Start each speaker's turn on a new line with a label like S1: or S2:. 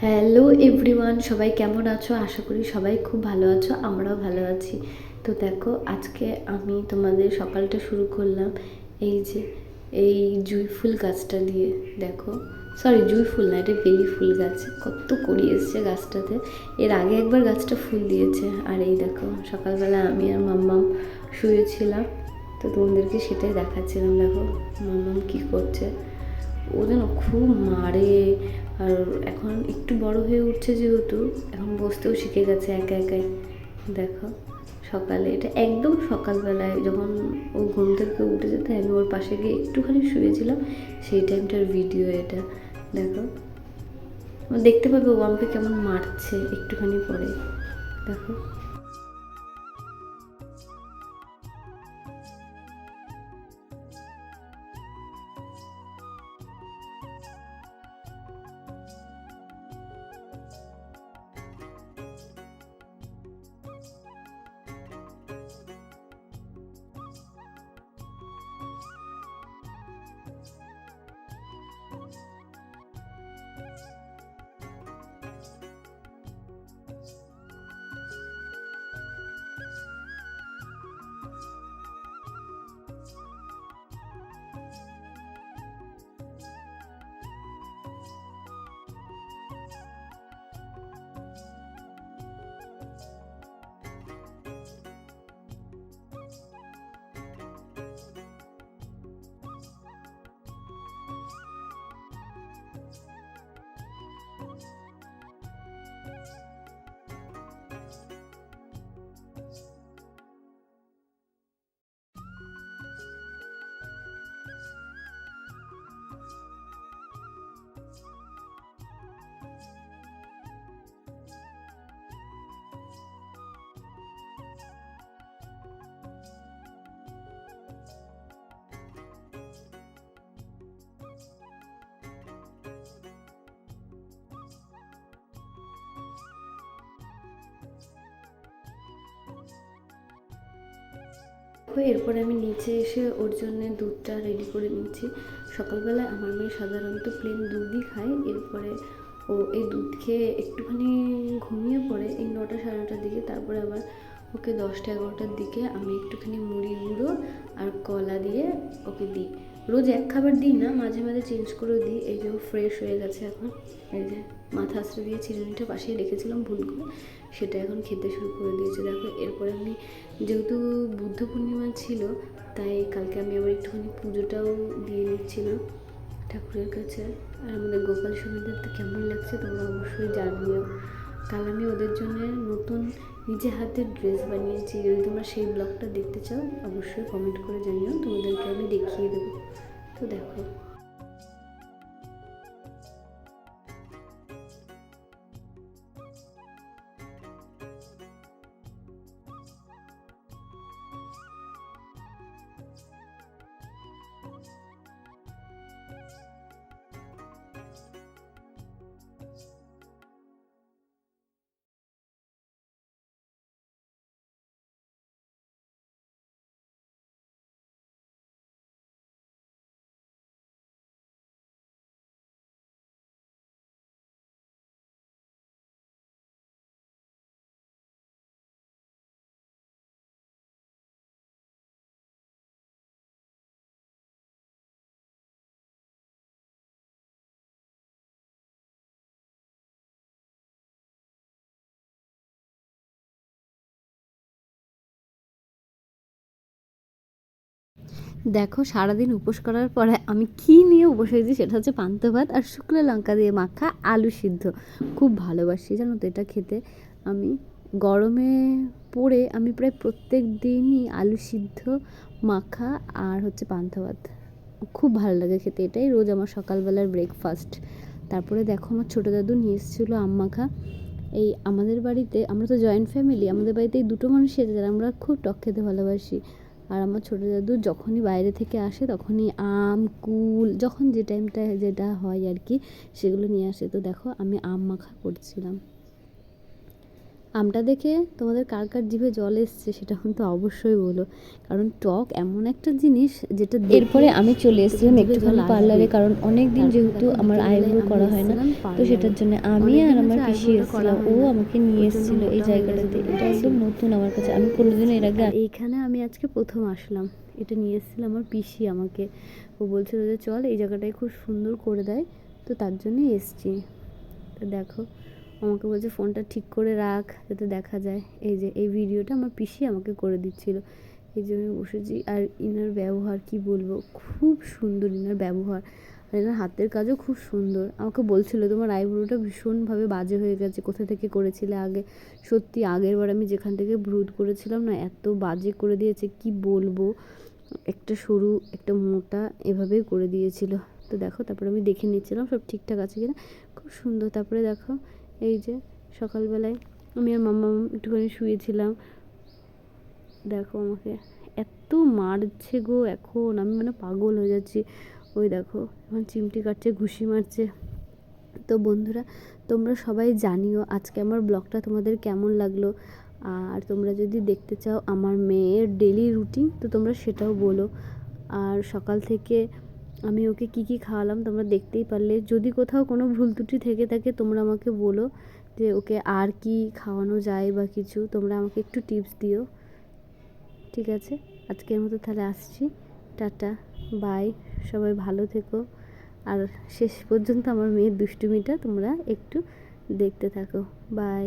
S1: Hello everyone, সবাই কেমন আছো? আশা করি সবাই খুব ভালো আছো, আমরাও ভালো আছি। তো দেখো, আজকে আমি তোমাদের সকালটা শুরু করলাম এই যে এই জুঁই ফুল গাছটা দিয়ে। দেখো, সরি, জুঁই ফুল না, এটা বেলি ফুল গাছ। কত কড়ি এসছে গাছটাতে। এর আগে একবার গাছটা ফুল দিয়েছে। আর এই দেখো, সকালবেলা আমি আর মাম্মাম শুয়েছিলাম, তো তোমাদেরকে সেটাই দেখাচ্ছিলাম। দেখো মাম্মাম কী করছে। ও যেন খুব মারে। আর এখন একটু বড় হয়ে উঠছে যেহেতু, এখন বসতেও শিখে গেছে একা একাই। দেখো, সকালে, এটা একদম সকালবেলায় যখন ও ঘুম থেকে উঠে যেতে, আমি ওর পাশে গিয়ে একটুখানি শুয়েছিলাম, সেই টাইমটার ভিডিও এটা। দেখো, দেখতে পাবে ও আমাকে কেমন মারছে একটুখানি পরে। দেখো, এরপরে আমি নিচে এসে ওর জন্য দুধটা রেডি করে নিচ্ছি। সকালবেলায় আমার মেয়ে সাধারণত প্লেন দুধই খায়। এরপরে ও এই দুধ খেয়ে একটুখানি ঘুমিয়ে পড়ে এই 9টা সাড়ে 9টার দিকে। তারপরে আবার ওকে 10টা 11টার দিকে আমি একটুখানি মুড়ি গুঁড়ো আর কলা দিয়ে ওকে দিই। রোজ এক খাবার দিই না, মাঝে মাঝে চেঞ্জ করেও দিই। এই যে ও ফ্রেশ হয়ে গেছে এখন। এই যে মাথা আশ্রে দিয়ে চিরুনিটা পাশেই রেখেছিলাম ভুল করে, সেটা এখন খেতে শুরু করে দিয়েছে। দেখো, এরপরে আমি, যেহেতু বুদ্ধ পূর্ণিমা ছিল, তাই কালকে আমি আবার একটুখানি পুজোটাও দিয়ে নিচ্ছিলাম ঠাকুরের কাছে। আর আমাদের গোপাল সোনাদের তো কেমন লাগছে তোমরা অবশ্যই জানিও। কাল আমি ওদের জন্য নতুন নিজে হাতে ড্রেস বানিয়েছি। যদি তোমরা সেই ব্লগটা দেখতে চাও অবশ্যই কমেন্ট করে জানিও, তোমাদেরকে আমি দেখিয়ে দেবো। তো দেখো, দেখো, সারাদিন উপোস করার পরে আমি কী নিয়ে উপোস হয়েছি সেটা হচ্ছে পান্তা ভাত আর শুকনো লঙ্কা দিয়ে মাখা আলু সিদ্ধ। খুব ভালোবাসি জানো তো এটা খেতে। আমি গরমে পড়ে আমি প্রায় প্রত্যেক দিনই আলু সিদ্ধ মাখা আর হচ্ছে পান্তা ভাত, খুব ভালো লাগে খেতে। এটাই রোজ আমার সকালবেলার ব্রেকফাস্ট। তারপরে দেখো, আমার ছোটো দাদু নিয়ে এসেছিলো আম মাখা। এই আমাদের বাড়িতে, আমরা তো জয়েন্ট ফ্যামিলি, আমাদের বাড়িতে এই দুটো মানুষই আছে যারা আমরা খুব টক খেতে ভালোবাসি। আর আমার ছোটো দাদু যখনই বাইরে থেকে আসে তখনই আম, কুল, যখন যে টাইমটা যেটা হয় আর কি, সেগুলো নিয়ে আসে। তো দেখো, আমি আম মাখা করছিলাম। আমটা দেখে তোমাদের কার কার জিভে জল এসছে সেটা কিন্তু অবশ্যই বলো, কারণ টক এমন একটা জিনিস যেটা এরপরে আমি চলে এসেছিলাম একটুখানি পার্লারে, কারণ অনেক দিন যেহেতু আমার আইব্রো করা হয় না, তো সেটার জন্য আমি আর আমার পিসি এসেছিলাম, ও আমাকে নিয়ে এসেছিল এই জায়গাটাতে। এটা একদম নতুন আমার কাছে, আমি কোনোদিনও এর আগে এইখানে আমি আজকে প্রথম আসলাম। এটা নিয়ে এসেছিল আমার পিসি আমাকে, ও বলছিল যে চল এই জায়গাটায় খুব সুন্দর করে দেয়, তো তার জন্যই এসছি। তো দেখো আমাকে বলছে ফোনটা ঠিক করে রাখ যাতে দেখা যায়। এই যে এই ভিডিওটা আমার পিসি আমাকে করে দিচ্ছিল, এই যে আমি বসেছি। আর ইনার ব্যবহার কি বলবো, খুব সুন্দর ইনার ব্যবহার, আর এনার হাতের কাজও খুব সুন্দর। আমাকে বলছিল তোমার আইব্রোটা ভীষণভাবে বাজে হয়ে গেছে, কোথা থেকে করেছিলে আগে। সত্যি আগের বার আমি যেখান থেকে ব্রুদ করেছিলাম না, এত বাজে করে দিয়েছে কি বলবো, একটা সরু একটা মোটা এভাবেই করে দিয়েছিল। তো দেখো তারপরে আমি দেখে নিচ্ছিলাম সব ঠিকঠাক আছে কিনা, খুব সুন্দর। তারপরে দেখো এই যে সকালবেলায় আমি আর মাম্মা একটুখানি শুয়েছিলাম, দেখো আমাকে এত মারছে গো, এখন আমি মানে পাগল হয়ে যাচ্ছি। ওই দেখো এখন চিমটি কাটছে, ঘুষি মারছে। তো বন্ধুরা তোমরা সবাই জানিও আজকে আমার ব্লগটা তোমাদের কেমন লাগলো, আর তোমরা যদি দেখতে চাও আমার মেয়ের ডেলি রুটিন তো তোমরা সেটাও বলো। আর সকাল থেকে আমি ওকে কি কি খাওয়ালাম তোমরা দেখতেই পারলে। যদি কোথাও কোনো ভুল ত্রুটি থেকে থাকে তোমরা আমাকে বলো যে ওকে আর কি খাওয়ানো যায় বা কিছু, তোমরা আমাকে একটু টিপস দিও। ঠিক আছে, আজকের মতো তাহলে আসছি, টাটা, বাই, সবাই ভালো থেকো। আর শেষ পর্যন্ত আমার মেয়ের দুষ্টুমিটা তোমরা একটু দেখতে থাকো, বাই।